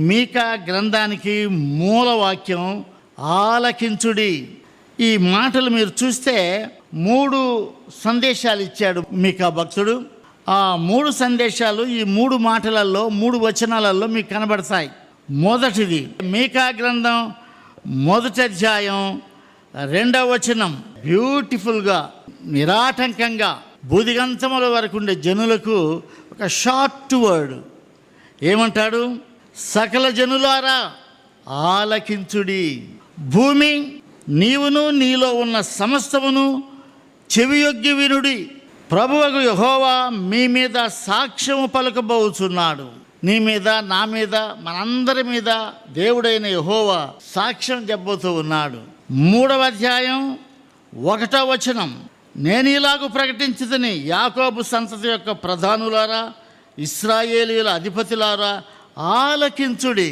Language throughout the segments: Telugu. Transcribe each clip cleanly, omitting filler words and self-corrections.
మీకా గ్రంథానికి మూలవాక్యం ఆలకించుడి. ఈ మాటలు మీరు చూస్తే 3 సందేశాలు ఇచ్చాడు మీకా భక్తుడు. ఆ 3 సందేశాలు ఈ 3 మాటలలో 3 వచనాలలో మీకు కనబడతాయి. మొదటిది మీకా గ్రంథం 1వ అధ్యాయం 2వ వచనం. బ్యూటిఫుల్గా నిరాటంకంగా బూదిగంతముల వరకు ఉండే జనులకు ఒక షార్ట్ వర్డ్ ఏమంటాడు? సకల జనులారా ఆలకించుడి. భూమి నీవును నీలో ఉన్న సమస్తమును చెవియొగ్గి వినుడి. ప్రభువగు యెహోవా మీ మీద సాక్ష్యము పలుకబోచున్నాడు. నీ మీద, నా మీద, మనందరి మీద దేవుడైన యెహోవా సాక్ష్యం చెప్పబోతూ ఉన్నాడు. 3వ అధ్యాయం 1వ వచనం. నేను ఇలాగూ ప్రకటించుదని, యాకోబు సంతతి యొక్క ప్రధానులారా, ఇశ్రాయేలీయుల అధిపతులారా ఆలకించుడి.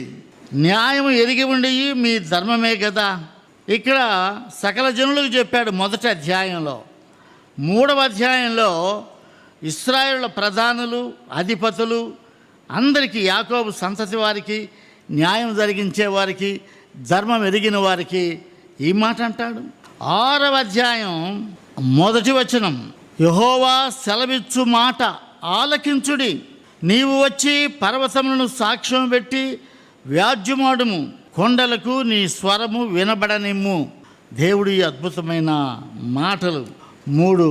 న్యాయము ఎరిగి ఉండి మీ ధర్మమే కదా. ఇక్కడ సకల జనులకు చెప్పాడు 1వ అధ్యాయంలో. 3వ అధ్యాయంలో ఇశ్రాయేలుల ప్రధానులు, అధిపతులు అందరికీ, యాకోబు సంతతి వారికి, న్యాయం జరిగించే వారికి, ధర్మం ఎరిగిన వారికి ఈ మాట అంటాడు. 6వ అధ్యాయం 1వ వచనం. యెహోవా సెలవిచ్చు మాట ఆలకించుడి. నీవు వచ్చి పర్వతములను సాక్ష్యం పెట్టి వ్యాజ్యమాడుము, కొండలకు నీ స్వరము వినబడనిమ్ము. దేవుడి అద్భుతమైన మాటలు, 3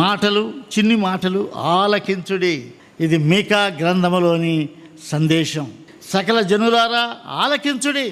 మాటలు, చిన్ని మాటలు, ఆలకించుడి. ఇది మీకా గ్రంథములోని సందేశం. సకల జనులారా ఆలకించుడి.